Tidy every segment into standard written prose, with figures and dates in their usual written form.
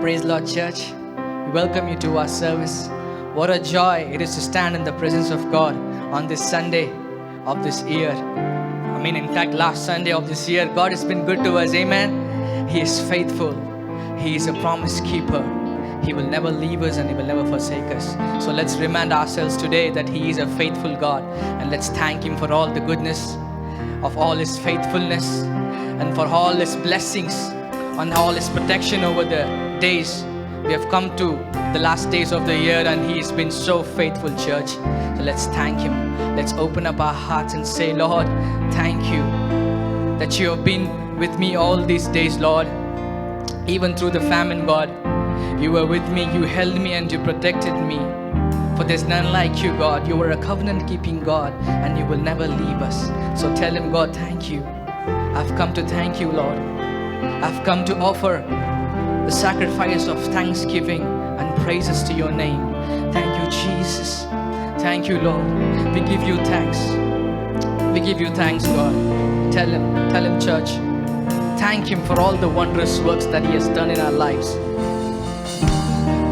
Praise Lord Church. We welcome you to our service. What a joy it is to stand in the presence of God on this Sunday of this year. In fact, last Sunday of this year, God has been good to us. Amen. He is faithful. He is a promise keeper. He will never leave us and He will never forsake us. So let's remind ourselves today that He is a faithful God, and let's thank Him for all the goodness of all His faithfulness and for all His blessings and all His protection over the days. We have come to the last days of the year and He has been so faithful, church. So let's thank Him. Let's open up our hearts and say, Lord, thank you that you have been with me all these days, Lord. Even through the famine, God, you were with me, you held me and you protected me. For there's none like you, God. You are a covenant-keeping God and you will never leave us. So tell Him, God, thank you. I've come to thank you, Lord. I've come to offer the sacrifice of thanksgiving and praises to your name. Thank you, Jesus. Thank you, Lord. We give you thanks. We give you thanks, God. Tell Him, church. Thank Him for all the wondrous works that He has done in our lives.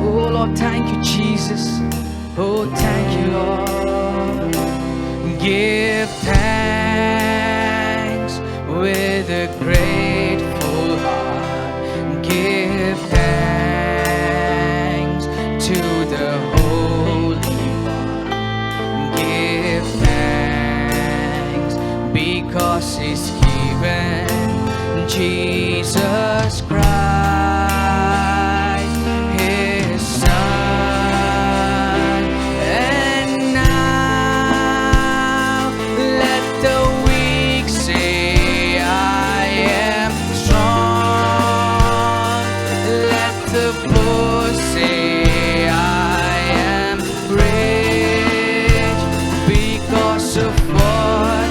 Oh, Lord, thank you, Jesus. Oh, thank you, Lord. Give thanks with a grateful heart. Give thanks to the Holy One. Give thanks because He's given Jesus Christ, His Son. And now let the weak say, I am strong. Let the poor say, I am rich because of what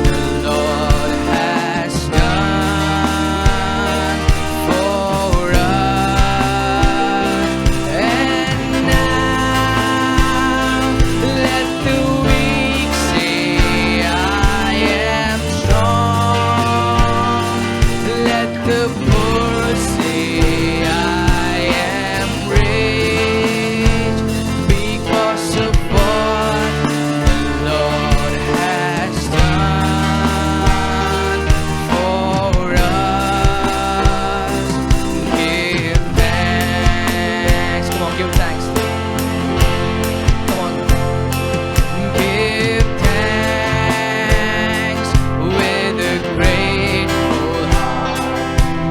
the Lord has done for us. And now let the weak say, I am strong. Let the poor say, I am rich because of what the Lord has done for us. Give thanks. Come on, give thanks. Come on. Give thanks with a grateful heart.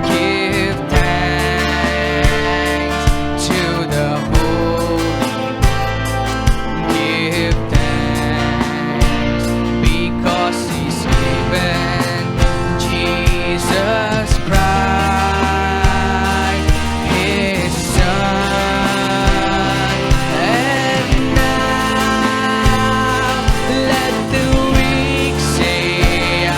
Give thanks to the Holy One. Give thanks because He's given Jesus Christ, His Son. And now let the weak say, I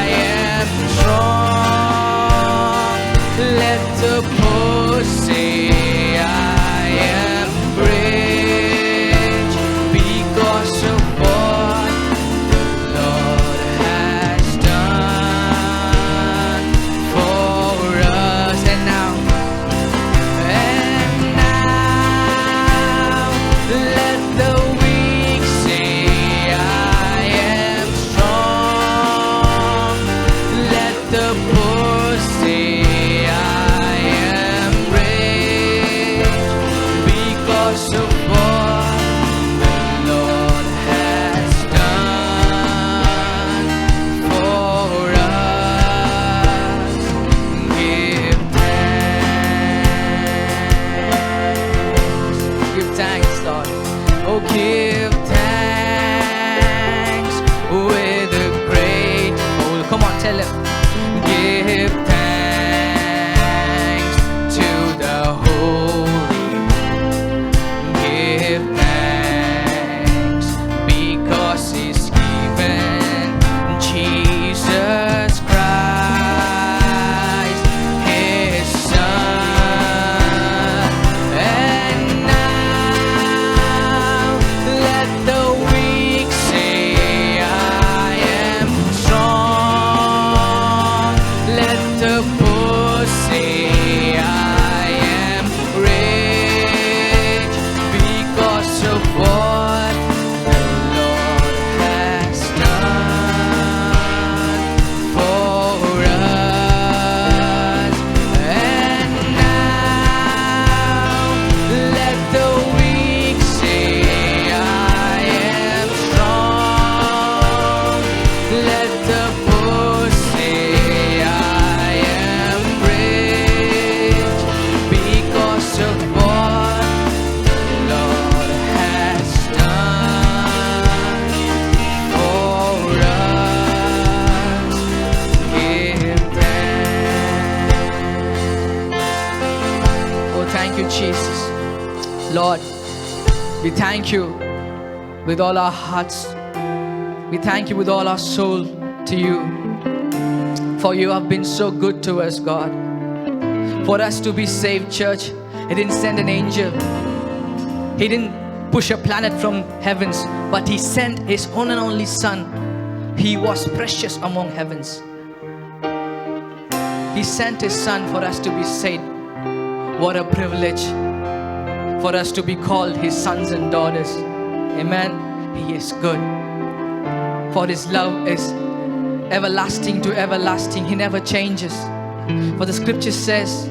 am strong. Let the poor say, I am rich because of what the Lord has done for us. And now let the weak say, I am strong. Let the poor say, I am rich because of what the Lord has done for us. Give thanks. Give thanks, Lord. Oh, give thanks with a grateful. Come on, tell Him. Give thanks to the Holy One. Give thanks because He's given Jesus Christ, His Son. And now let the weak say, I am strong. Let the poor say, I am Let the poor say I am rich because of what the Lord has done for us. Give thanks. Oh, thank you, Jesus. Lord, we thank you with all our hearts. We thank you with all our soul to you. For you have been so good to us, God. For us to be saved, church, He didn't send an angel. He didn't push a planet from heavens, but He sent His one and only Son. He was precious among heavens. He sent His Son for us to be saved. What a privilege for us to be called His sons and daughters. Amen. He is good. For His love is everlasting to everlasting. He never changes. For the scripture says,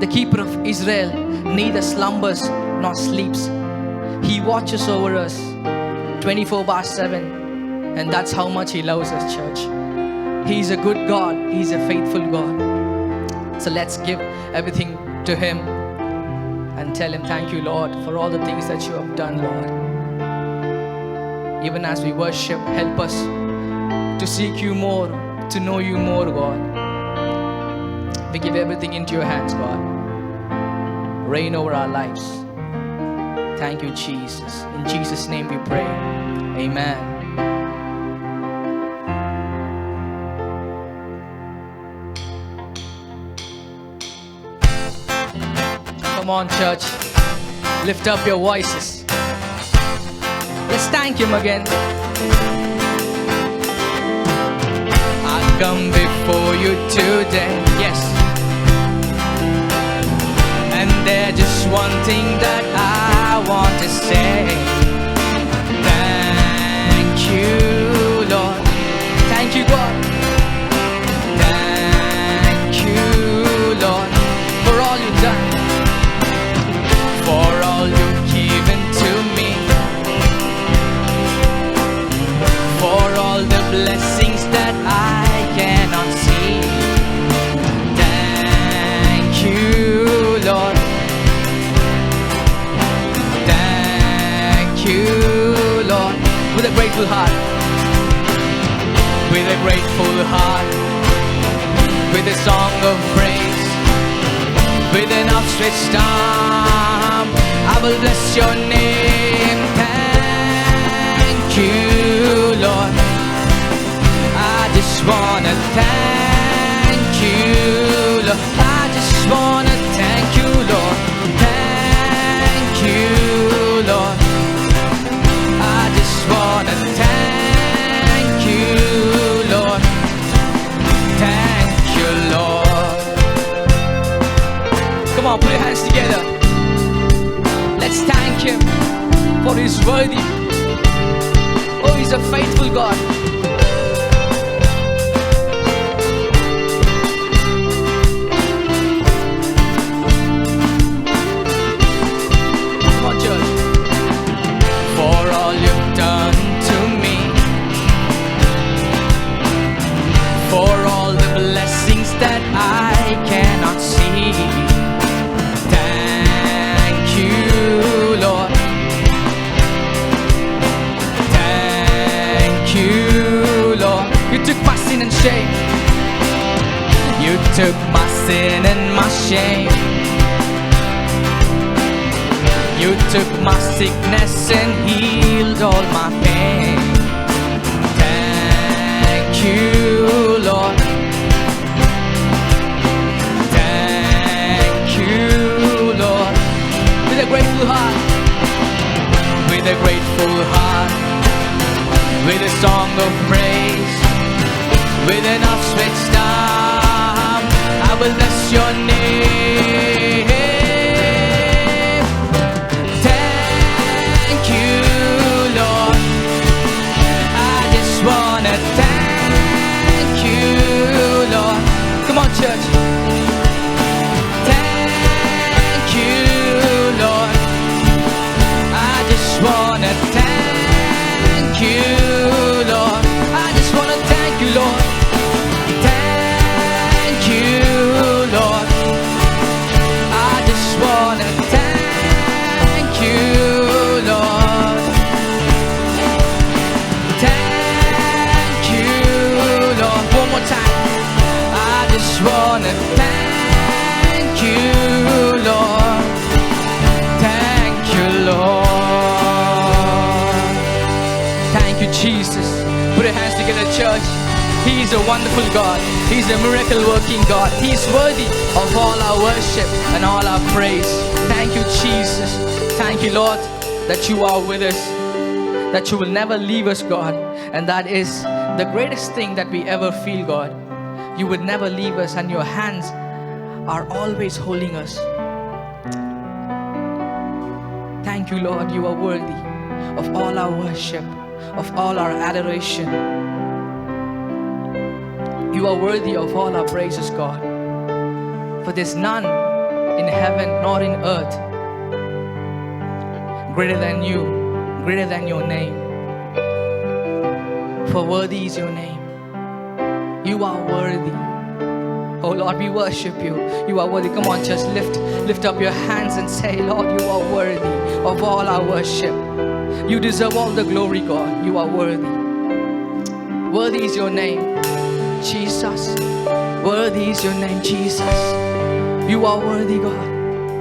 the keeper of Israel neither slumbers nor sleeps. He watches over us 24/7. And that's how much He loves us, church. He is a good God. He is a faithful God. So let's give everything to Him and tell Him, thank you, Lord, for all the things that you have done, Lord. Even as we worship, help us to seek you more, to know you more, God. We give everything into your hands, God. Reign over our lives. Thank you, Jesus. In Jesus' name we pray. Amen. Come on, church. Lift up your voices. Let's thank Him again. I come before you today, yes. And there's just one thing that I want to say. Thank you, Lord. Thank you, God. Thank you, Lord, for all you've done, for all you've given to me, for all the blessings that I cannot see. Thank you, Lord. Thank you, Lord. With a grateful heart. With a grateful heart. With a song of praise. With an outstretched arm, I will bless your name. Thank you, Lord. I just wanna thank you, Lord. I just wanna thank you, Lord. Thank you, Lord. I just wanna thank you, Lord. Thank you, Lord. Come on, put your hands together. Let's thank Him, for He's worthy. Oh, He's a faithful God. Come on, church. For all you've done to me, for all the blessings that I cannot see. Thank you, Lord. Thank you, Lord. You took my sin and shame. You took my sin and my shame. You took my sickness and healed all my pain. Thank you, Lord. Thank you, Lord. With a grateful heart. With a grateful heart. With a song of praise. With an outstretched arm, I will bless your name. Thank you, Lord. I just wanna thank you, Lord. Come on, church. Thank you, Lord. I just wanna thank you, Lord. I just just wanna thank you, Lord. Thank you, Lord. Thank you, Jesus. Put your hands together, church. He is a wonderful God. He's a miracle working God. He is worthy of all our worship and all our praise. Thank you, Jesus. Thank you, Lord, that you are with us, that you will never leave us, God. And that is the greatest thing that we ever feel, God. You would never leave us, and your hands are always holding us. Thank you, Lord. You are worthy of all our worship, of all our adoration. You are worthy of all our praises, God. For there's none in heaven nor in earth greater than you, greater than your name. For worthy is your name. You are worthy. Oh Lord, we worship you. You are worthy. Come on, just lift up your hands and say, Lord, you are worthy of all our worship. You deserve all the glory, God. You are worthy. Worthy is your name, Jesus. Worthy is your name, Jesus. You are worthy, God.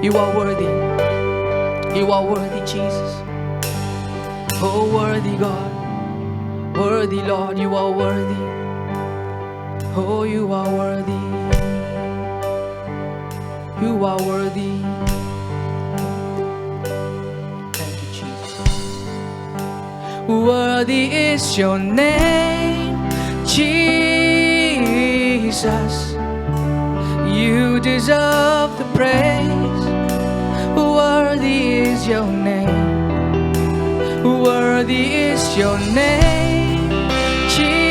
You are worthy. You are worthy, Jesus. Oh, worthy, God. Worthy, Lord. You are worthy. Oh, you are worthy. You are worthy. Thank you, Jesus. Worthy is your name, Jesus. You deserve the praise. Worthy is your name. Worthy is your name, Jesus.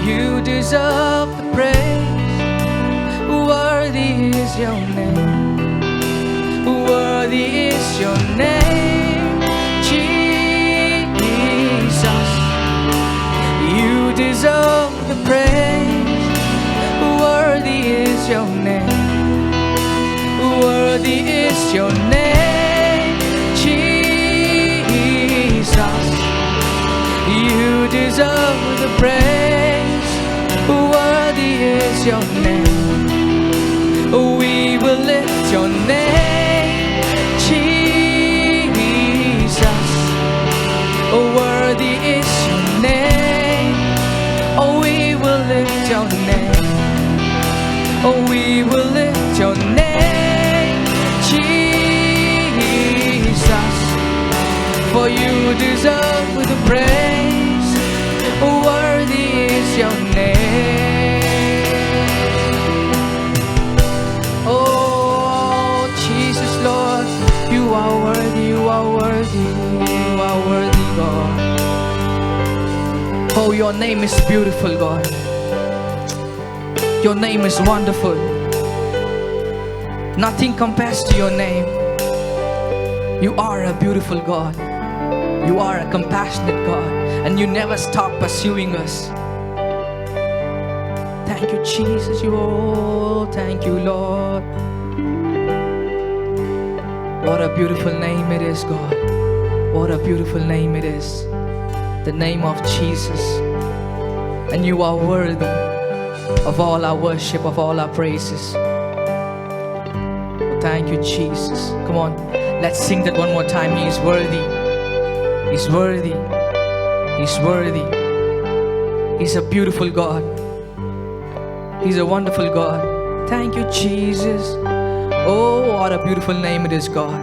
You deserve the praise. Worthy is your name. Worthy is your name, Jesus. You deserve the praise. Worthy is your name. Worthy is your name, Jesus. You deserve the praise. Worthy is your name. We will lift your name, Jesus. Worthy is your name. We will lift your name. We will lift your name, Jesus. For you deserve the praise. Worthy is your name. Oh, Jesus, Lord, you are worthy, you are worthy, you are worthy, God. Oh, your name is beautiful, God. Your name is wonderful. Nothing compares to your name. You are a beautiful God. You are a compassionate God, and you never stop pursuing us. Thank you, Jesus. Thank you, Lord. What a beautiful name it is, God. What a beautiful name it is. The name of Jesus. And you are worthy of all our worship, of all our praises. Thank you, Jesus. Come on, let's sing that one more time. He is worthy. He's worthy. He's worthy. He's a beautiful God. He's a wonderful God. Thank you, Jesus. Oh, what a beautiful name it is, God.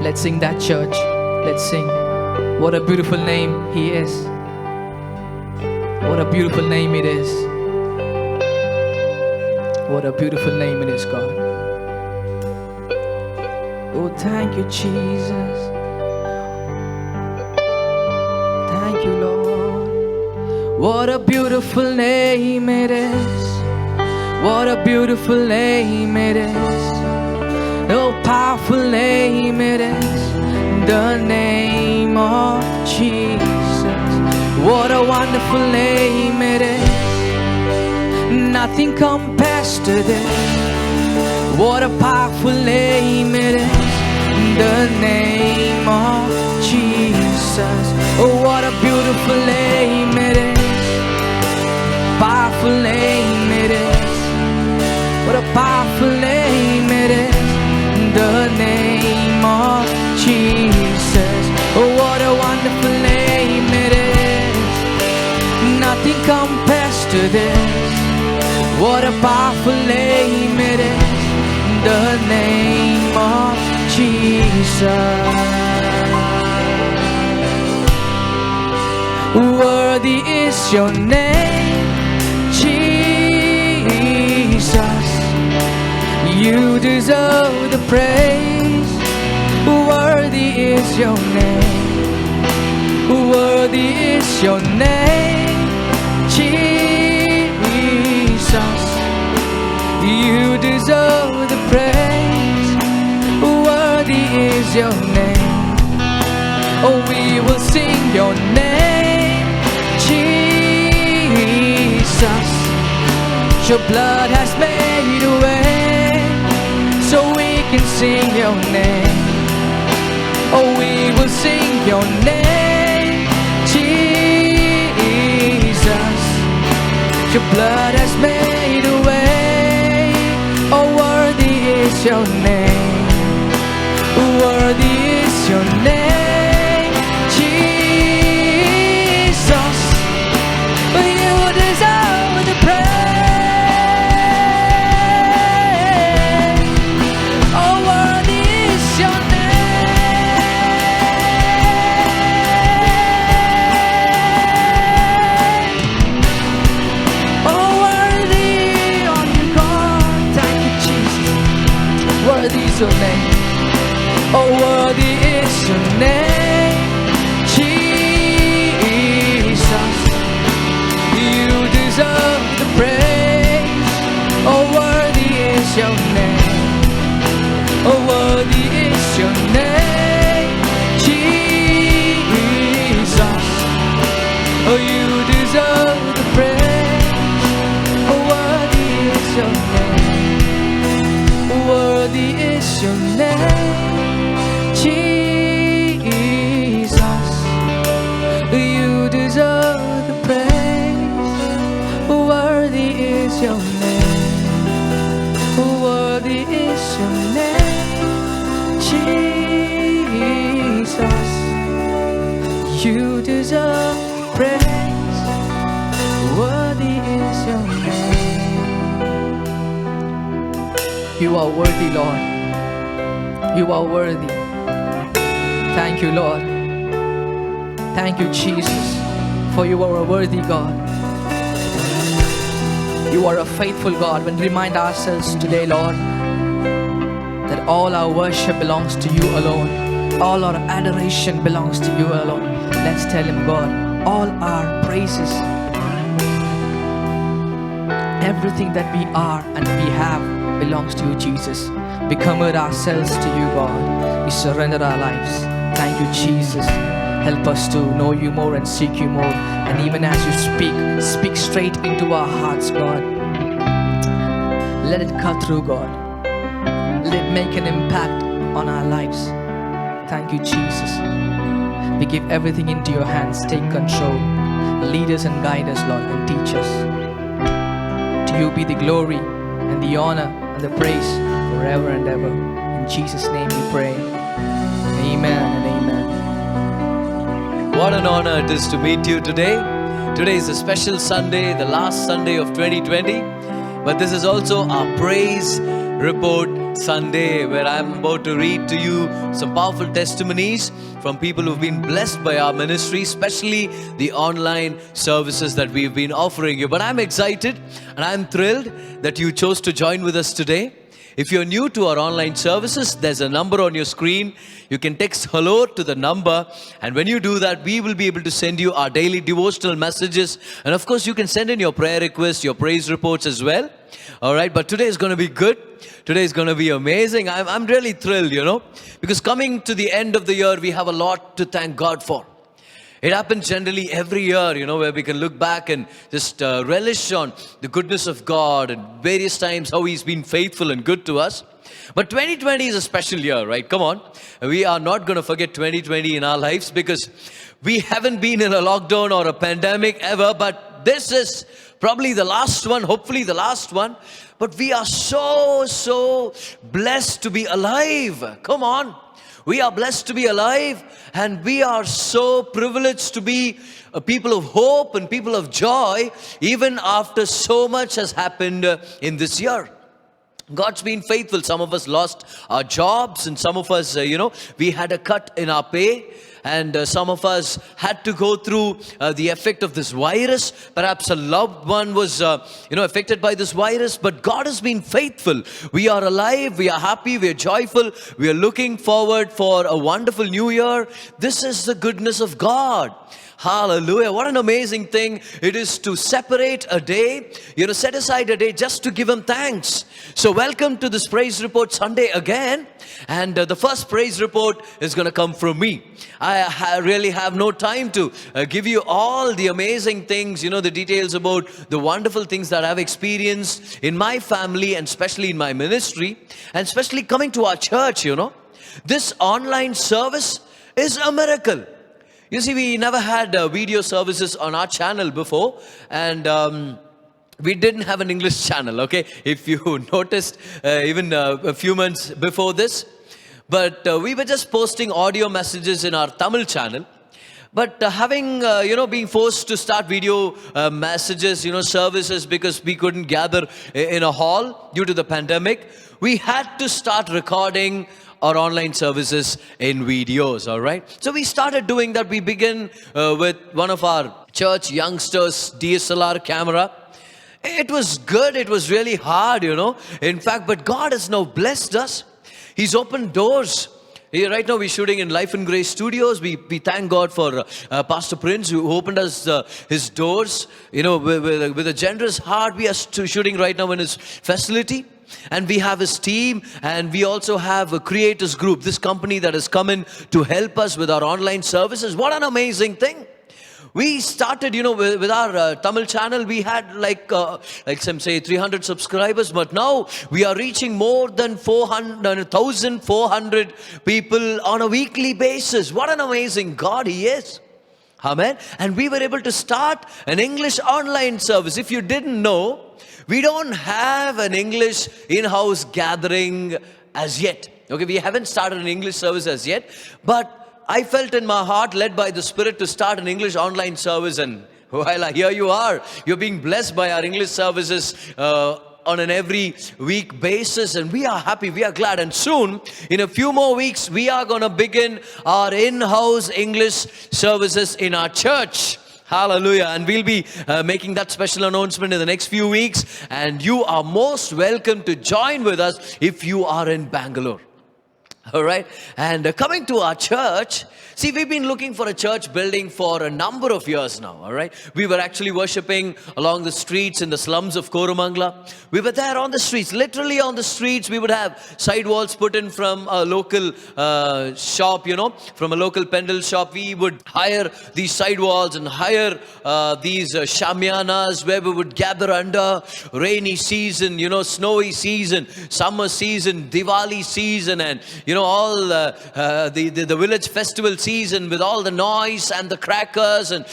Let's sing that, church. Let's sing. What a beautiful name He is. What a beautiful name it is. What a beautiful name it is, God. Oh, thank you, Jesus. Thank you, Lord. What a beautiful name it is. What a beautiful name it is. Oh, powerful name it is. The name of Jesus. What a wonderful name it is. Nothing compares to this. What a powerful name it is. The name of Jesus. Oh, what a beautiful name it is. What a powerful name it is, the name of Jesus. Worthy is your name, Jesus. You deserve the praise. Worthy is your name. Worthy is your name, Jesus. You deserve the praise. Worthy is your name. Oh, we will sing your name, Jesus. Your blood has made a way, so we can sing your name. Oh, we will sing your name, Jesus. Your blood has made a way. Oh, worthy is your name. Worthy is your name, Jesus. You deserve the praise. Oh, worthy is your name. Oh, worthy on God. Thank you, Jesus. Worthy is your name. Oh, worthy is your name, Jesus. You deserve the praise. Oh, worthy is your name. Oh, worthy is your name, Jesus. Oh, you deserve the praise. Oh, worthy is your name. Worthy is your name, Jesus. You deserve the praise. Worthy is your name. Worthy is your name, Jesus. You deserve praise. Worthy is your name. You are worthy, Lord. You are worthy. Thank you, Lord. Thank you, Jesus, for you are a worthy God. You are a faithful God. When we remind ourselves today, Lord, that all our worship belongs to you alone. All our adoration belongs to you alone. Let's tell Him, God, all our praises, everything that we are and we have belongs to you, Jesus. We commit ourselves to you, God. We surrender our lives. Thank you, Jesus. Help us to know you more and seek you more. And even as you speak straight into our hearts, God. Let it cut through, God. Let it make an impact on our lives. Thank you, Jesus. We give everything into your hands. Take control. Lead us and guide us, Lord, and teach us. To you be the glory and the honor and the praise forever and ever. In Jesus' name we pray. Amen and amen. What an honor it is to meet you today. Today is a special Sunday, the last Sunday of 2020. But this is also our praise report Sunday, where I'm about to read to you some powerful testimonies from people who've been blessed by our ministry, especially the online services that we've been offering you. But I'm excited and I'm thrilled that you chose to join with us today. If you're new to our online services, there's a number on your screen. You can text hello to the number, and when you do that, we will be able to send you our daily devotional messages. And of course, you can send in your prayer requests, your praise reports as well. All right, but today is going to be good. Today is going to be amazing. I'm really thrilled, because coming to the end of the year, we have a lot to thank God for. It happens generally every year, where we can look back and just relish on the goodness of God and various times how He's been faithful and good to us. But 2020 is a special year, right? Come on. We are not going to forget 2020 in our lives, because we haven't been in a lockdown or a pandemic ever, but this is probably the last one, hopefully the last one. But we are so blessed to be alive. Come on. We are blessed to be alive, and we are so privileged to be a people of hope and people of joy, even after so much has happened in this year. God's been faithful. Some of us lost our jobs, and some of us, we had a cut in our pay. And some of us had to go through the effect of this virus. Perhaps a loved one was, affected by this virus. But God has been faithful. We are alive. We are happy. We are joyful. We are looking forward for a wonderful new year. This is the goodness of God. Hallelujah. What an amazing thing it is to separate a day, set aside a day just to give Him thanks. So welcome to this Praise Report Sunday again. And the first praise report is going to come from me. I really have no time to give you all the amazing things, the details about the wonderful things that I've experienced in my family and especially in my ministry, and especially coming to our church, This online service is a miracle. You see, we never had video services on our channel before, and we didn't have an English channel, okay? If you noticed, even a few months before this. But we were just posting audio messages in our Tamil channel. But having, being forced to start video messages, services, because we couldn't gather in a hall due to the pandemic, we had to start recording our online services in videos, all right? So we started doing that. We began with one of our church youngsters' DSLR camera. It was good. It was really hard, In fact, but God has now blessed us. He's opened doors. Right now we're shooting in Life and Grace Studios. We thank God for Pastor Prince, who opened us his doors. With a generous heart, we are shooting right now in his facility. And we have his team, and we also have a creators group, this company that has come in to help us with our online services. What an amazing thing. We started, with our Tamil channel, we had like some say 300 subscribers, but now we are reaching more than 1,400 people on a weekly basis. What an amazing God He is. Amen. And we were able to start an English online service. If you didn't know, we don't have an English in-house gathering as yet. Okay, we haven't started an English service as yet, but I felt in my heart, led by the Spirit, to start an English online service. And well, here you are. You're being blessed by our English services on an every week basis. And we are happy. We are glad. And soon, in a few more weeks, we are going to begin our in-house English services in our church. Hallelujah. And we'll be making that special announcement in the next few weeks. And you are most welcome to join with us if you are in Bangalore. All right. And coming to our church, see, we've been looking for a church building for a number of years now. All right. We were actually worshiping along the streets in the slums of Koramangala. We were there on the streets, literally on the streets. We would have sidewalls put in from a local shop, from a local pendle shop. We would hire these sidewalls and hire these shamianas where we would gather under. Rainy season, snowy season, summer season, Diwali season, and all the village festival season with all the noise and the crackers and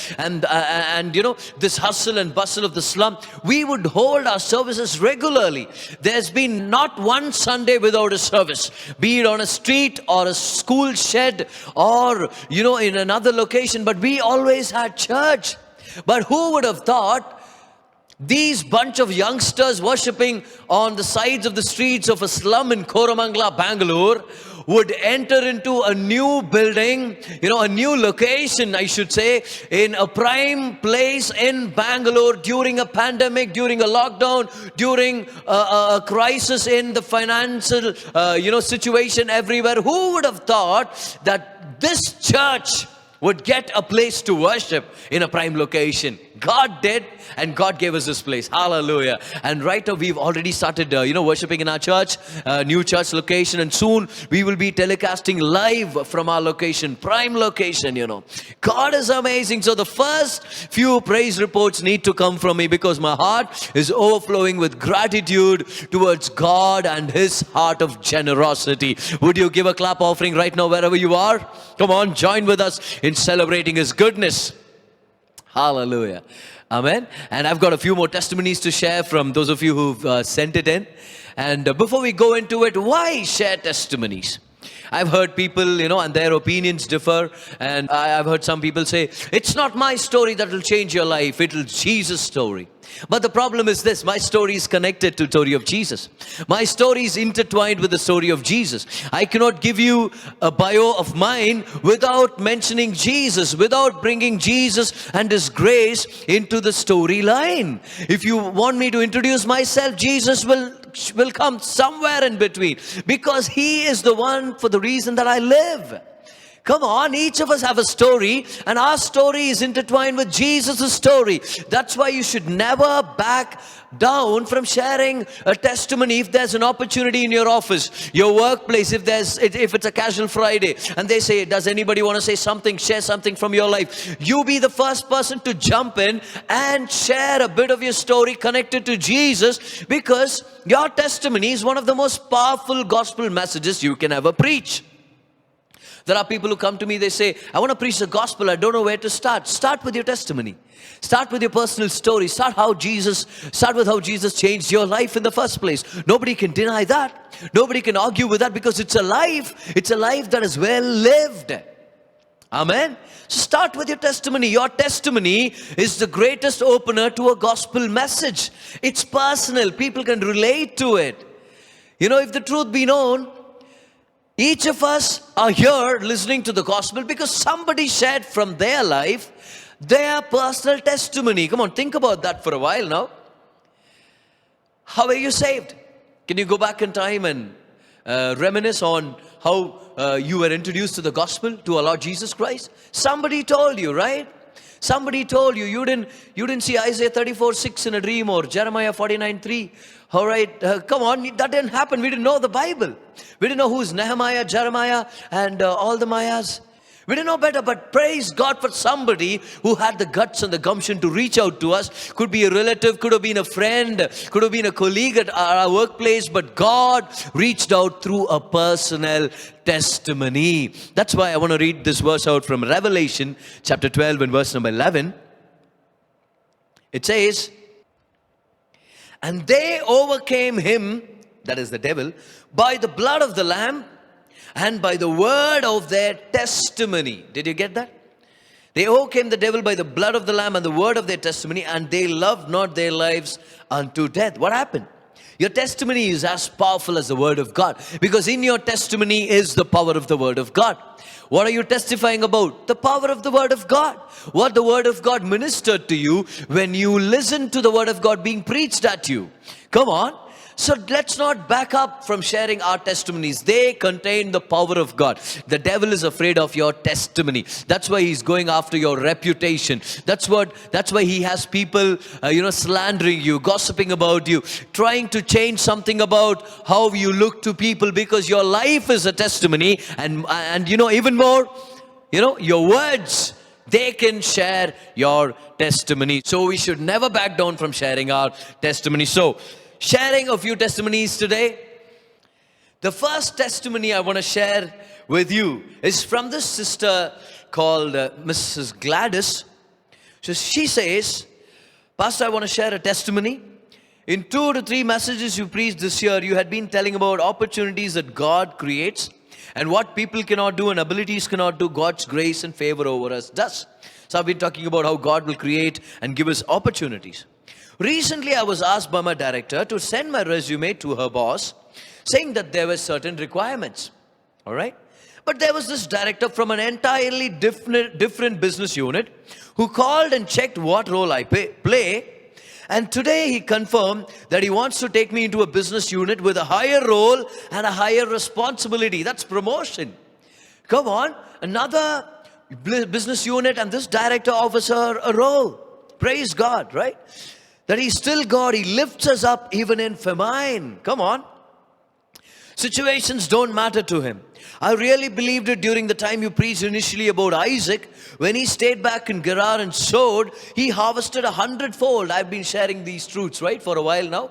this hustle and bustle of the slum. We would hold our services regularly. There's been not one Sunday without a service, be it on a street or a school shed or in another location, but we always had church. But who would have thought these bunch of youngsters worshipping on the sides of the streets of a slum in Koramangala, Bangalore, would enter into a new building, a new location, I should say, in a prime place in Bangalore during a pandemic, during a lockdown, during a crisis in the financial, situation everywhere. Who would have thought that this church would get a place to worship in a prime location? God did, and God gave us this place. Hallelujah. And right now we've already started, worshiping in our church, new church location, and soon we will be telecasting live from our location, prime location, God is amazing. So the first few praise reports need to come from me because my heart is overflowing with gratitude towards God and His heart of generosity. Would you give a clap offering right now wherever you are? Come on, join with us in celebrating His goodness. Hallelujah. Amen. And I've got a few more testimonies to share from those of you who've sent it in. And before we go into it, why share testimonies? I've heard people, and their opinions differ. And I've heard some people say, it's not my story that will change your life, it'll Jesus' story. But the problem is this: my story is connected to the story of Jesus. My story is intertwined with the story of Jesus. I cannot give you a bio of mine without mentioning Jesus, without bringing Jesus and His grace into the storyline. If you want me to introduce myself, Jesus will come somewhere in between, because He is the one for the reason that I live. Come on, each of us have a story, and our story is intertwined with Jesus' story. That's why you should never back down from sharing a testimony. If there's an opportunity in your office, your workplace, if it's a casual Friday, and they say, does anybody want to say something, share something from your life? You be the first person to jump in and share a bit of your story connected to Jesus, because your testimony is one of the most powerful gospel messages you can ever preach. There are people who come to me, they say, I want to preach the gospel, I don't know where to start. Start with your testimony. Start with your personal story. Start with how Jesus changed your life in the first place. Nobody can deny that. Nobody can argue with that, because it's a life that is well lived. Amen. So start with your testimony. Your testimony is the greatest opener to a gospel message. It's personal. People can relate to it. If the truth be known, each of us are here listening to the gospel because somebody shared from their life their personal testimony. Come on, think about that for a while now. How are you saved? Can you go back in time and reminisce on how you were introduced to the gospel, to our Lord Jesus Christ? Somebody told you, right? Somebody told you. You didn't see Isaiah 34:6 in a dream, or Jeremiah 49:3. All right, come on, that didn't happen. We didn't know the Bible. We didn't know who's Nehemiah, Jeremiah, and all the Mayas. We didn't know better, but praise God for somebody who had the guts and the gumption to reach out to us. Could be a relative, could have been a friend, could have been a colleague at our workplace, but God reached out through a personal testimony. That's why I want to read this verse out from Revelation chapter 12 and verse number 11. It says, and they overcame him, that is the devil, by the blood of the Lamb and by the word of their testimony. Did you get that? They overcame the devil by the blood of the Lamb and the word of their testimony, and they loved not their lives unto death. What happened? Your testimony is as powerful as the word of God, because in your testimony is the power of the word of God. What are you testifying about? The power of the word of God. What the word of God ministered to you when you listen to the word of God being preached at you. Come on. So let's not back up from sharing our testimonies. They contain the power of God. The devil is afraid of your testimony. That's why he's going after your reputation. That's why he has people, slandering you, gossiping about you, trying to change something about how you look to people, because your life is a testimony. And even more, your words, they can share your testimony. So we should never back down from sharing our testimony. So, sharing a few testimonies today. The first testimony I want to share with you is from this sister called Mrs. Gladys. So she says, Pastor, I want to share a testimony. In 2 to 3 messages you preached this year, you had been telling about opportunities that God creates, and what people cannot do and abilities cannot do, God's grace and favor over us does. So I've been talking about how God will create and give us opportunities. Recently, I was asked by my director to send my resume to her boss, saying that there were certain requirements. All right? But there was this director from an entirely different business unit who called and checked what role I play. And today he confirmed that he wants to take me into a business unit with a higher role and a higher responsibility. That's promotion. Come on, another business unit, and this director offers her a role. Praise God, right? That he's still God. He lifts us up even in famine. Come on. Situations don't matter to him. I really believed it during the time you preached initially about Isaac. When he stayed back in Gerar and sowed, he harvested 100-fold. I've been sharing these truths, right, for a while now.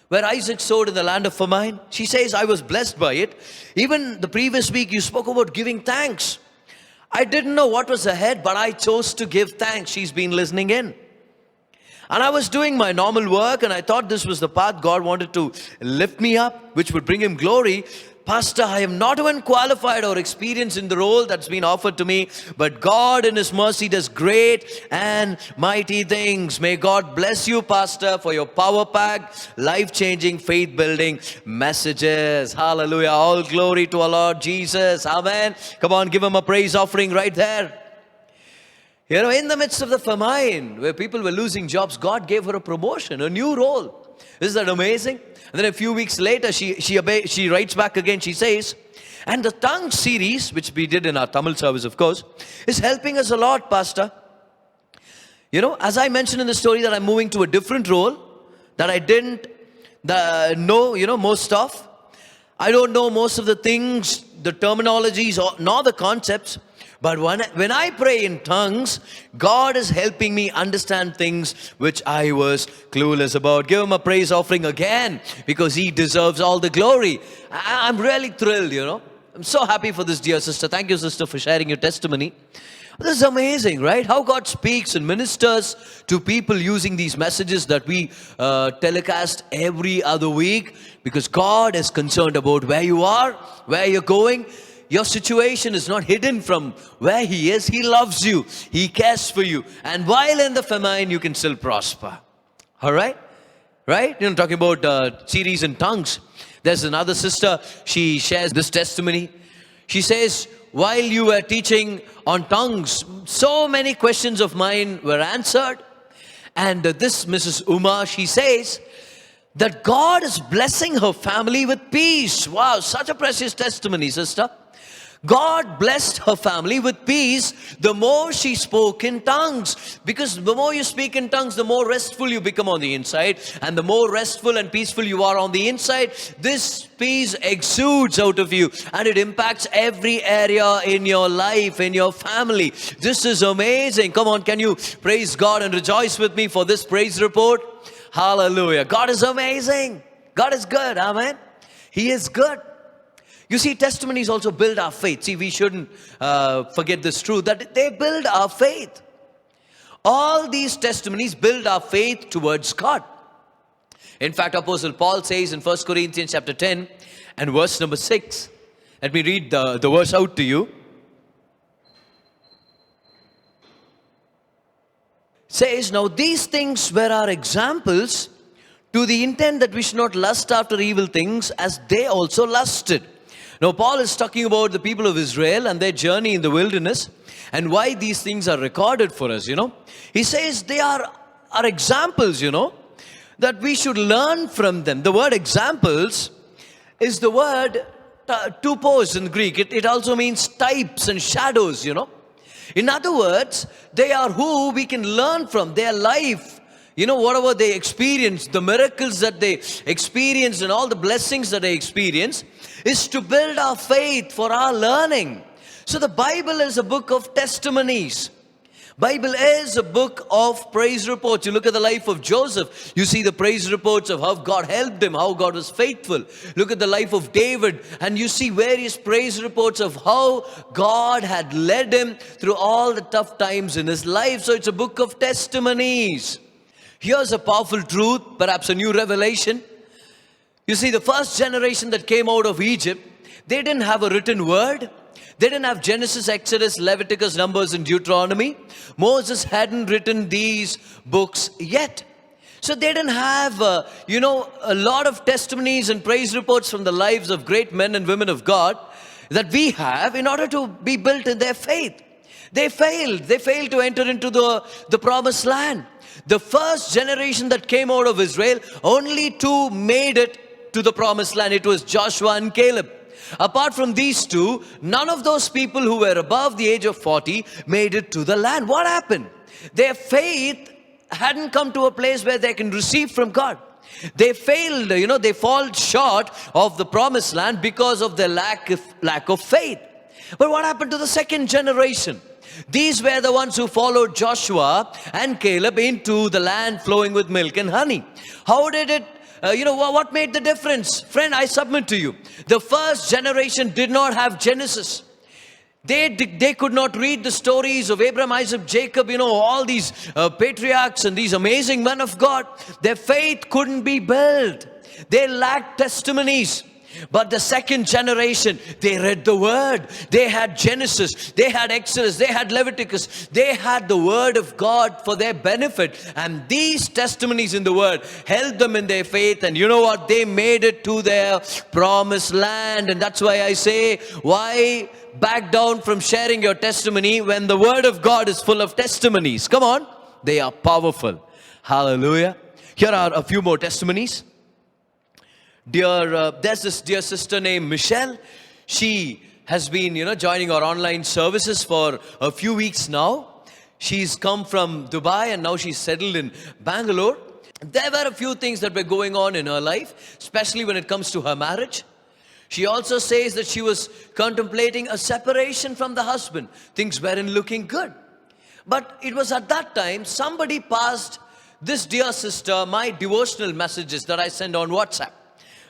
Where Isaac sowed in the land of famine. She says, I was blessed by it. Even the previous week, you spoke about giving thanks. I didn't know what was ahead, but I chose to give thanks. She's been listening in. And I was doing my normal work, and I thought this was the path God wanted to lift me up, which would bring him glory. Pastor, I am not even qualified or experienced in the role that's been offered to me, but God in His mercy does great and mighty things. May God bless you, Pastor, for your power-packed, life-changing, faith-building messages. Hallelujah. All glory to our Lord Jesus. Amen. Come on, give Him a praise offering right there. You know, in the midst of the famine, where people were losing jobs, God gave her a promotion, a new role. Isn't that amazing? And then a few weeks later, she writes back again. She says, and the tongue series, which we did in our Tamil service, of course, is helping us a lot, Pastor. You know, as I mentioned in the story that I'm moving to a different role that I didn't know, most of. I don't know most of the things, the terminologies, nor the concepts. But when I pray in tongues, God is helping me understand things which I was clueless about. Give Him a praise offering again, because He deserves all the glory. I'm really thrilled, I'm so happy for this dear sister. Thank you, sister, for sharing your testimony. This is amazing, right? How God speaks and ministers to people using these messages that we telecast every other week, because God is concerned about where you are, where you're going. Your situation is not hidden from where He is. He loves you. He cares for you. And while in the famine, you can still prosper. All right? Right? Talking about series in tongues. There's another sister. She shares this testimony. She says, while you were teaching on tongues, so many questions of mine were answered. And this Mrs. Uma, she says that God is blessing her family with peace. Wow, such a precious testimony, sister. God blessed her family with peace the more she spoke in tongues. Because the more you speak in tongues, the more restful you become on the inside. And the more restful and peaceful you are on the inside, this peace exudes out of you. And it impacts every area in your life, in your family. This is amazing. Come on, can you praise God and rejoice with me for this praise report? Hallelujah. God is amazing. God is good. Amen. He is good. You see, testimonies also build our faith. See, we shouldn't forget this truth, that they build our faith. All these testimonies build our faith towards God. In fact, Apostle Paul says in 1 Corinthians chapter 10 and verse number 6. Let me read the verse out to you. Says, now these things were our examples, to the intent that we should not lust after evil things as they also lusted. Now, Paul is talking about the people of Israel and their journey in the wilderness and why these things are recorded for us, He says they are our examples, that we should learn from them. The word examples is the word tupos in Greek. It also means types and shadows, In other words, they are who we can learn from, their life. Whatever they experienced, the miracles that they experienced and all the blessings that they experienced is to build our faith for our learning. So the Bible is a book of testimonies. Bible is a book of praise reports. You look at the life of Joseph, you see the praise reports of how God helped him, how God was faithful. Look at the life of David and you see various praise reports of how God had led him through all the tough times in his life. So it's a book of testimonies. Here's a powerful truth, perhaps a new revelation. You see, the first generation that came out of Egypt, they didn't have a written word. They didn't have Genesis, Exodus, Leviticus, Numbers, and Deuteronomy. Moses hadn't written these books yet. So they didn't have, a lot of testimonies and praise reports from the lives of great men and women of God that we have in order to be built in their faith. They failed. They failed to enter into the promised land. The first generation that came out of Israel, only two made it to the promised land. It was Joshua and Caleb. Apart from these two, none of those people who were above the age of 40 made it to the land. What happened? Their faith hadn't come to a place where they can receive from God. They failed, they fall short of the promised land because of their lack of faith. But what happened to the second generation? These were the ones who followed Joshua and Caleb into the land flowing with milk and honey. How did it, what made the difference? Friend, I submit to you, the first generation did not have Genesis. They could not read the stories of Abraham, Isaac, Jacob, all these patriarchs and these amazing men of God. Their faith couldn't be built. They lacked testimonies. But the second generation, they read the word. They had Genesis, they had Exodus, they had Leviticus. They had the word of God for their benefit. And these testimonies in the word held them in their faith. And you know what? They made it to their promised land. And that's why I say, why back down from sharing your testimony when the word of God is full of testimonies? Come on. They are powerful. Hallelujah. Here are a few more testimonies. There's this dear sister named Michelle. She has been, joining our online services for a few weeks now. She's come from Dubai and now she's settled in Bangalore. There were a few things that were going on in her life, especially when it comes to her marriage. She also says that she was contemplating a separation from the husband. Things weren't looking good. But it was at that time somebody passed this dear sister my devotional messages that I send on WhatsApp.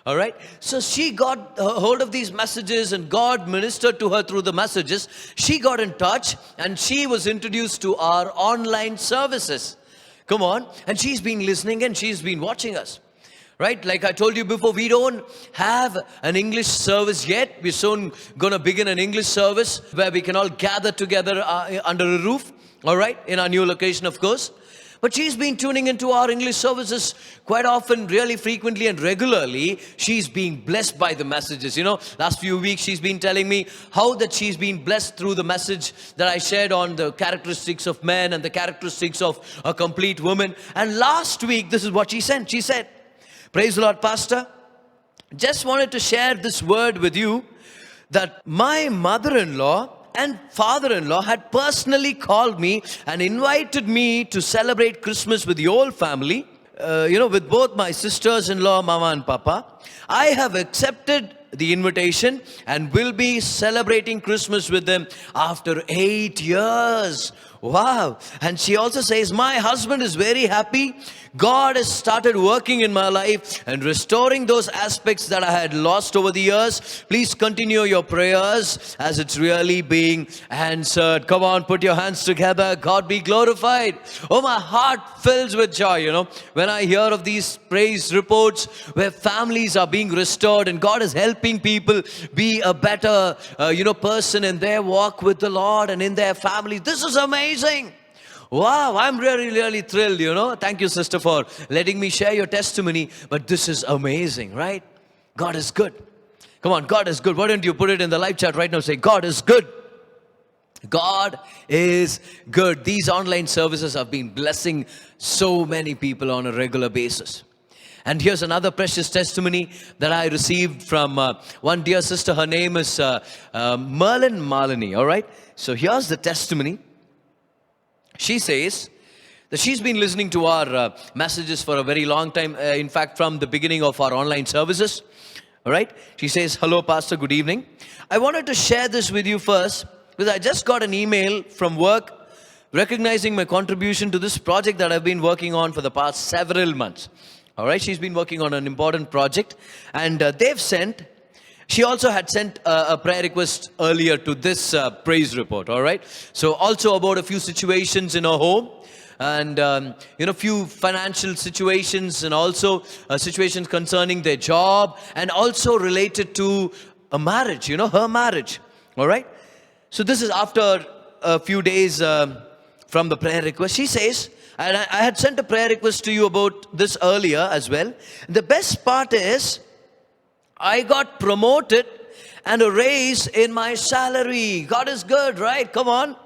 All right. So she got hold of these messages and God ministered to her through the messages. She got in touch and she was introduced to our online services. Come on. And she's been listening and she's been watching us. Right? Like I told you before, we don't have an English service yet. We're soon going to begin an English service where we can all gather together under a roof. All right. In our new location, of course. But she's been tuning into our English services quite often, really frequently and regularly. She's being blessed by the messages. Last few weeks she's been telling me how that she's been blessed through the message that I shared on the characteristics of men and the characteristics of a complete woman. And last week, this is what she sent. She said, "Praise the Lord, Pastor. Just wanted to share this word with you that my mother-in-law and father-in-law had personally called me and invited me to celebrate Christmas with the whole family, with both my sisters-in-law, Mama and Papa. I have accepted the invitation and will be celebrating Christmas with them after 8 years. Wow. And she also says, my husband is very happy. God has started working in my life and restoring those aspects that I had lost over the years. Please continue your prayers as it's really being answered." Come on, put your hands together. God be glorified. Oh, my heart fills with joy, when I hear of these praise reports where families are being restored and God is helping people be a better, person in their walk with the Lord and in their family. This is amazing. Wow, I'm really, really thrilled, Thank you, sister, for letting me share your testimony. But this is amazing, right? God is good. Come on, God is good. Why don't you put it in the live chat right now? Say, God is good. God is good. These online services have been blessing so many people on a regular basis. And here's another precious testimony that I received from one dear sister. Her name is Merlin Malini, all right? So here's the testimony. She says that she's been listening to our messages for a very long time. In fact, from the beginning of our online services. All right. She says, "Hello, Pastor. Good evening. I wanted to share this with you first because I just got an email from work recognizing my contribution to this project that I've been working on for the past several months." All right. She's been working on an important project and she also had sent a prayer request earlier to this praise report, all right? So also about a few situations in her home and, few financial situations and also situations concerning their job and also related to a marriage, her marriage, all right? So this is after a few days from the prayer request. She says, and I had sent a prayer request to you about this earlier as well. The best part is, I got promoted and a raise in my salary. God is good, right? Come on.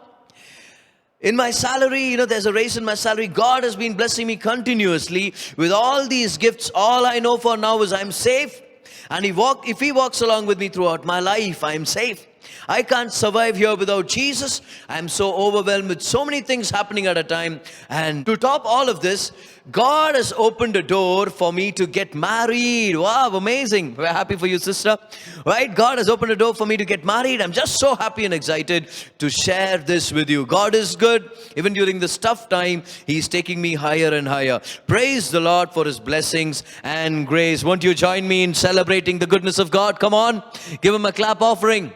In my salary, there's a raise in my salary. God has been blessing me continuously with all these gifts. All I know for now is I'm safe. And if He walks along with me throughout my life, I'm safe. I can't survive here without Jesus. I'm so overwhelmed with so many things happening at a time. And to top all of this, God has opened a door for me to get married. Wow, amazing. We're happy for you, sister. Right? God has opened a door for me to get married. I'm just so happy and excited to share this with you. God is good. Even during this tough time, He's taking me higher and higher. Praise the Lord for His blessings and grace. Won't you join me in celebrating the goodness of God? Come on. Give Him a clap offering.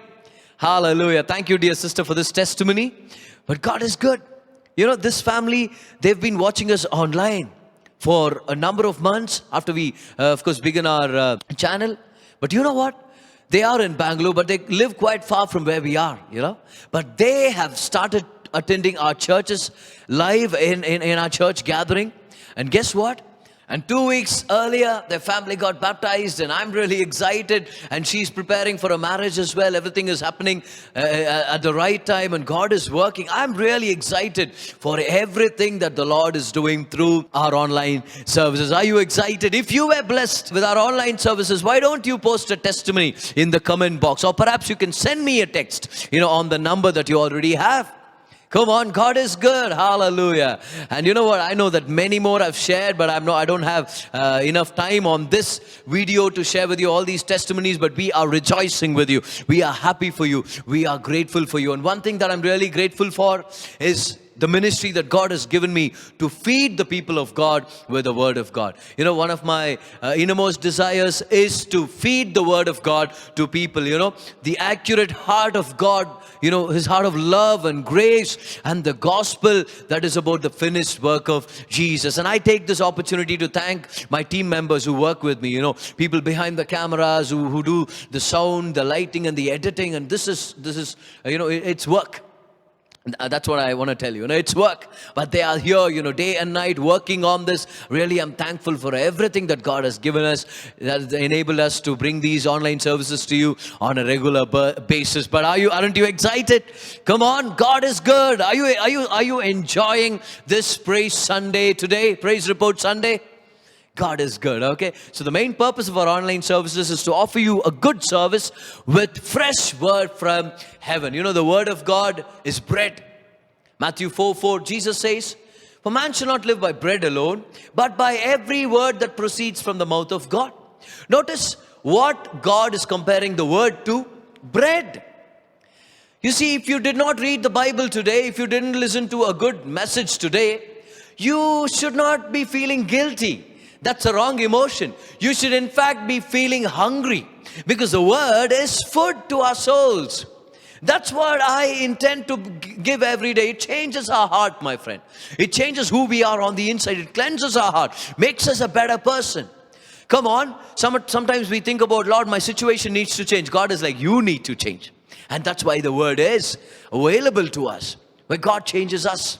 Hallelujah. Thank you, dear sister, for this testimony. But God is good. This family, they've been watching us online for a number of months after we, of course, began our channel. But you know what? They are in Bangalore, but they live quite far from where we are, But they have started attending our churches live in our church gathering. And guess what? And 2 weeks earlier, their family got baptized, and I'm really excited. And she's preparing for a marriage as well. Everything is happening at the right time, and God is working. I'm really excited for everything that the Lord is doing through our online services. Are you excited? If you were blessed with our online services, why don't you post a testimony in the comment box? Or perhaps you can send me a text, on the number that you already have. Come on, God is good. Hallelujah. And you know what? I know that many more I've shared, but I don't have enough time on this video to share with you all these testimonies, but we are rejoicing with you. We are happy for you. We are grateful for you. And one thing that I'm really grateful for is the ministry that God has given me to feed the people of God with the Word of God. One of my innermost desires is to feed the Word of God to people, the accurate heart of God, His heart of love and grace and the gospel that is about the finished work of Jesus. And I take this opportunity to thank my team members who work with me, people behind the cameras who do the sound, the lighting and the editing. And this is it's work. That's what I want to tell you. It's work, but they are here, day and night working on this. Really, I'm thankful for everything that God has given us, that has enabled us to bring these online services to you on a regular basis. But aren't you excited? Come on, God is good. Are you enjoying this Praise Sunday today? Praise Report Sunday? God is good, okay? So the main purpose of our online services is to offer you a good service with fresh word from heaven. The word of God is bread. Matthew 4:4, Jesus says, "For man shall not live by bread alone, but by every word that proceeds from the mouth of God." Notice what God is comparing the word to: bread. You see, if you did not read the Bible today, if you didn't listen to a good message today, you should not be feeling guilty. That's a wrong emotion. You should in fact be feeling hungry, because the word is food to our souls. That's what I intend to give every day. It changes our heart, my friend. It changes who we are on the inside. It cleanses our heart, makes us a better person. Come on. Sometimes we think about, Lord, my situation needs to change. God is like, you need to change. And that's why the word is available to us, where God changes us.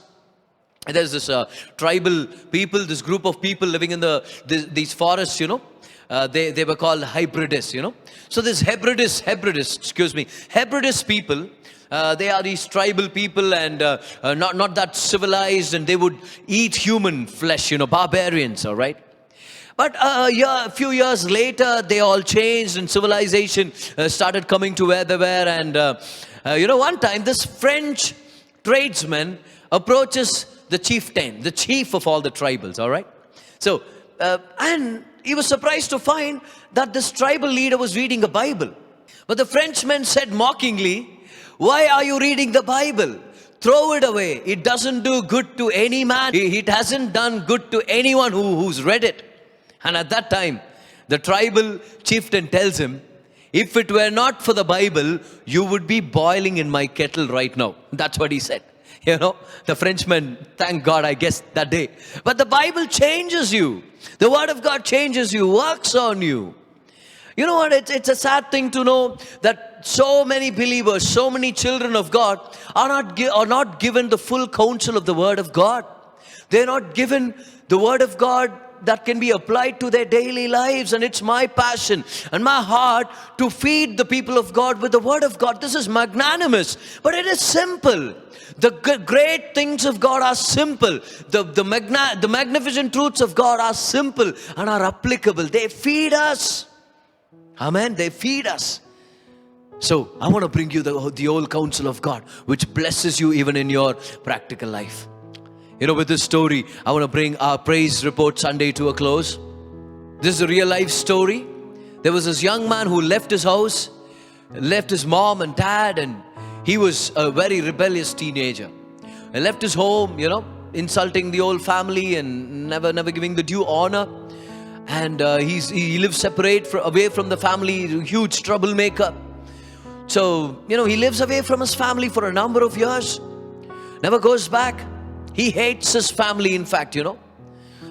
And there's this tribal people, this group of people living in these forests, they were called Hebrides, So this Hebrides people, they are these tribal people, and not that civilized, and they would eat human flesh, barbarians, all right? But a few years later, they all changed, and civilization started coming to where they were. And one time this French tradesman approaches the chieftain, the chief of all the tribals, all right? So, and he was surprised to find that this tribal leader was reading a Bible. But the Frenchman said mockingly, "Why are you reading the Bible? Throw it away. It doesn't do good to any man. It hasn't done good to anyone who's read it." And at that time, the tribal chieftain tells him, "If it were not for the Bible, you would be boiling in my kettle right now." That's what he said. The Frenchman, thank God, I guess, that day. But the Bible changes you. The Word of God changes you, works on you. You know what? It's a sad thing to know that so many believers, so many children of God are not given the full counsel of the Word of God. They're not given the Word of God that can be applied to their daily lives. And it's my passion and my heart to feed the people of God with the Word of God. This is magnanimous, but it is simple. The great things of God are simple. The magnificent truths of God are simple and are applicable. They feed us. Amen. They feed us. So I want to bring you the old counsel of God, which blesses you even in your practical life. With this story, I want to bring our Praise Report Sunday to a close. This is a real life story. There was this young man who left his house, left his mom and dad, and he was a very rebellious teenager. He left his home, insulting the old family and never giving the due honor. And he lives separate, away from the family, huge troublemaker. So, he lives away from his family for a number of years. Never goes back. He hates his family, in fact,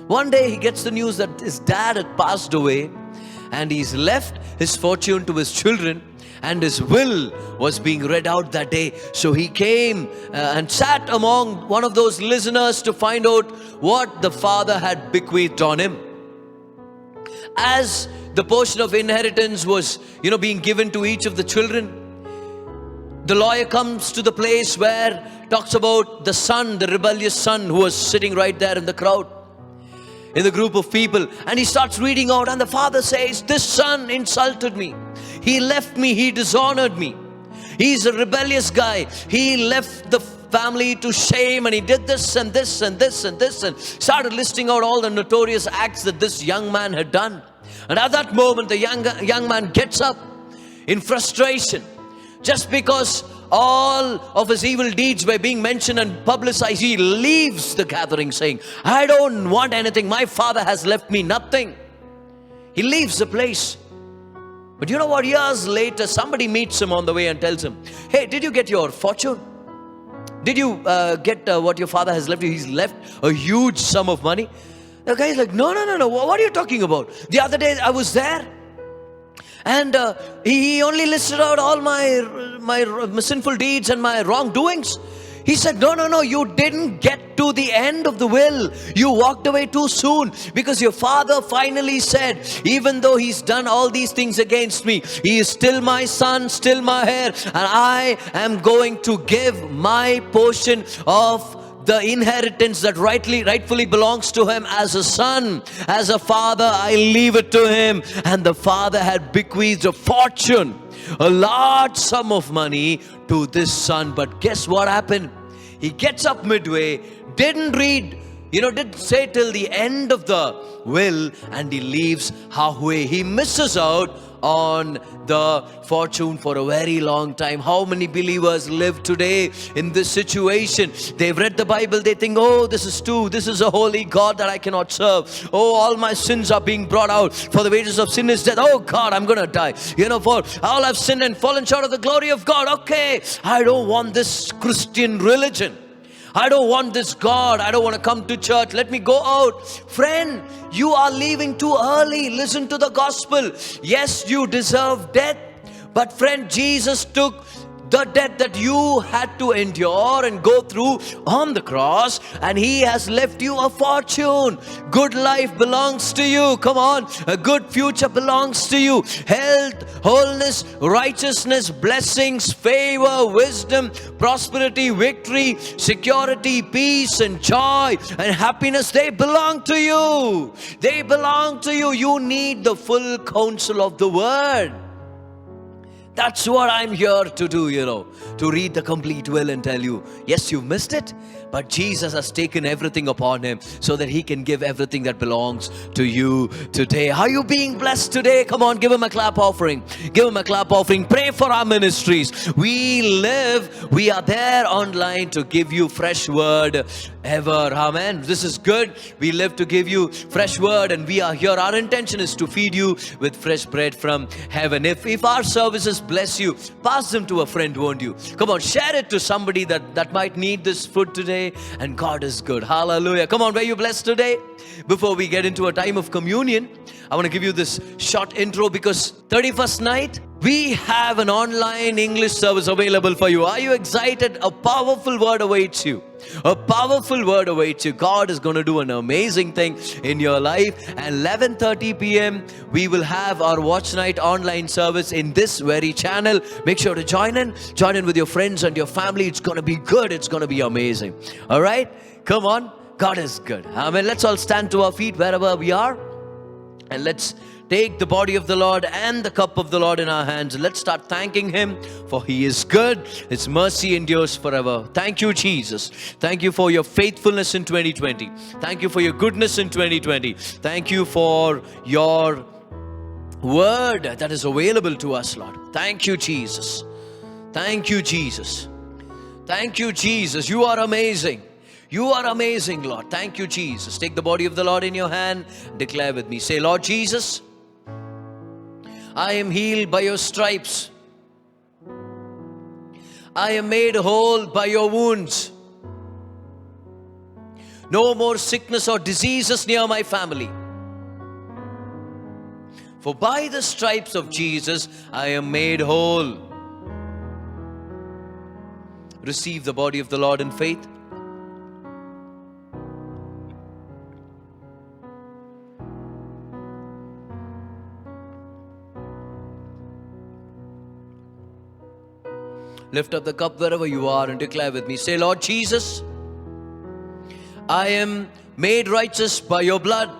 One day he gets the news that his dad had passed away. and he's left his fortune to his children, and his will was being read out that day. So he came and sat among one of those listeners to find out what the father had bequeathed on him. As the portion of inheritance was, being given to each of the children, the lawyer comes to the place where talks about the son, the rebellious son, who was sitting right there in the crowd, in the group of people, and he starts reading out, and the father says, "This son insulted me. He left me. He dishonored me. He's a rebellious guy. He left the family to shame, and he did this and this and this and this," and started listing out all the notorious acts that this young man had done. And at that moment, the young man gets up in frustration, just because all of his evil deeds were being mentioned and publicized. He leaves the gathering saying, "I don't want anything. My father has left me nothing." He leaves the place. But you know what? Years later, somebody meets him on the way and tells him, "Hey, did you get your fortune? Did you get what your father has left you?" He's left a huge sum of money. The guy's like, No. What are you talking about? The other day I was there, and he only listed out all my sinful deeds and my wrongdoings. He said, No, you didn't get to the end of the will. You walked away too soon, because your father finally said, even though he's done all these things against me, he is still my son, still my heir, and I am going to give my portion of the inheritance that rightfully belongs to him as a son, as a father. I leave it to him. And the father had bequeathed a fortune, a large sum of money to this son. But guess what happened? He gets up midway, didn't read, didn't say till the end of the will, and he leaves halfway. He misses out on the fortune for a very long time. How many believers live today in this situation? They've read the Bible, they think, "Oh, this is a holy God that I cannot serve. Oh, all my sins are being brought out. For the wages of sin is death. Oh God, I'm gonna die. For all I've sinned and fallen short of the glory of God. Okay, I don't want this Christian religion. I don't want this God. I don't want to come to church. Let me go out." Friend, you are leaving too early. Listen to the gospel. Yes, you deserve death. But friend, Jesus took the death that you had to endure and go through on the cross, and he has left you a fortune. Good life belongs to you. Come on, a good future belongs to you. Health, wholeness, righteousness, blessings, favor, wisdom, prosperity, victory, security, peace and joy and happiness, they belong to you. They belong to you. You need the full counsel of the word. That's what I'm here to do, to read the complete will and tell you, yes, you missed it, but Jesus has taken everything upon him so that he can give everything that belongs to you today. Are you being blessed today? Come on, give him a clap offering. Give him a clap offering. Pray for our ministries. We are there online to give you fresh word ever. Amen. This is good. We live to give you fresh word, and we are here. Our intention is to feed you with fresh bread from heaven. If our services bless you, pass them to a friend, won't you? Come on, share it to somebody that might need this food today, and God is good. Hallelujah. Come on, were you blessed today? Before we get into a time of communion, I want to give you this short intro, because 31st night, we have an online English service available for you. Are you excited? A powerful word awaits you. A powerful word awaits you. God is going to do an amazing thing in your life. And 11:30 p.m. we will have our Watch Night online service in this very channel. Make sure to join in. Join in with your friends and your family. It's going to be good. It's going to be amazing. All right? Come on. God is good. Amen. Let's all stand to our feet wherever we are. And let's take the body of the Lord and the cup of the Lord in our hands. Let's start thanking him, for he is good. His mercy endures forever. Thank you, Jesus. Thank you for your faithfulness in 2020. Thank you for your goodness in 2020. Thank you for your word that is available to us, Lord. Thank you, Jesus. Thank you, Jesus. Thank you, Jesus. You are amazing. You are amazing, Lord. Thank you, Jesus. Take the body of the Lord in your hand. Declare with me. Say, Lord Jesus, I am healed by your stripes. I am made whole by your wounds. No more sickness or diseases near my family. For by the stripes of Jesus, I am made whole. Receive the body of the Lord in faith. Lift up the cup wherever you are and declare with me. Say, Lord Jesus, I am made righteous by your blood.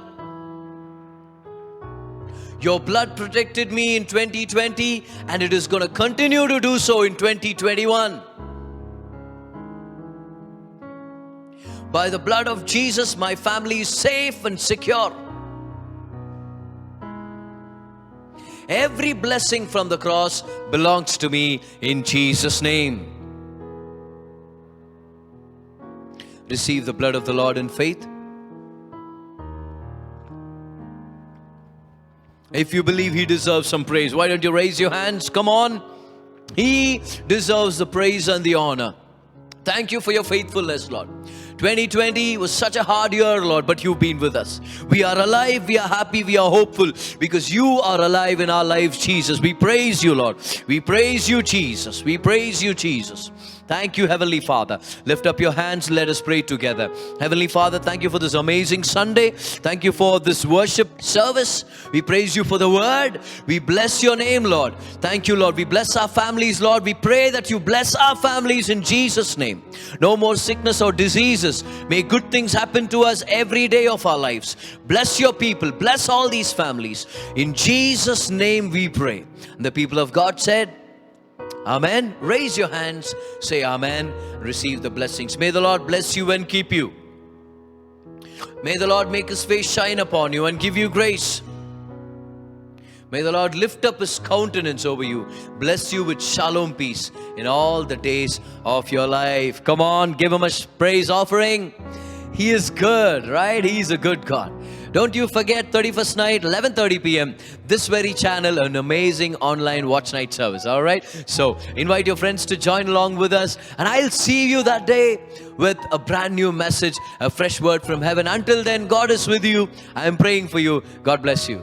Your blood protected me in 2020 and it is going to continue to do so in 2021. By the blood of Jesus, my family is safe and secure. Every blessing from the cross belongs to me in Jesus' name. Receive the blood of the Lord in faith. If you believe He deserves some praise, why don't you raise your hands? Come on. He deserves the praise and the honor. Thank you for your faithfulness, Lord. 2020 was such a hard year, Lord, but you've been with us. We are alive, we are happy, we are hopeful because you are alive in our lives, Jesus. We praise you, Lord. We praise you, Jesus. We praise you, Jesus. Thank you, Heavenly Father. Lift up your hands, let us pray together. Heavenly Father, thank you for this amazing Sunday. Thank you for this worship service. We praise you for the word. We bless your name, Lord. Thank you, Lord. We bless our families, Lord. We pray that you bless our families in Jesus' name. No more sickness or diseases. May good things happen to us every day of our lives. Bless your people. Bless all these families. In Jesus' name we pray. And the people of God said, Amen. Raise your hands, say Amen, receive the blessings. May the Lord bless you and keep you. May the Lord make His face shine upon you and give you grace. May the Lord lift up His countenance over you, bless you with shalom peace in all the days of your life. Come on, give Him a praise offering. He is good, right? He's a good God. Don't you forget 31st night, 11:30 p.m. this very channel, an amazing online watch night service. All right. So invite your friends to join along with us, and I'll see you that day with a brand new message, a fresh word from heaven. Until then, God is with you. I am praying for you. God bless you.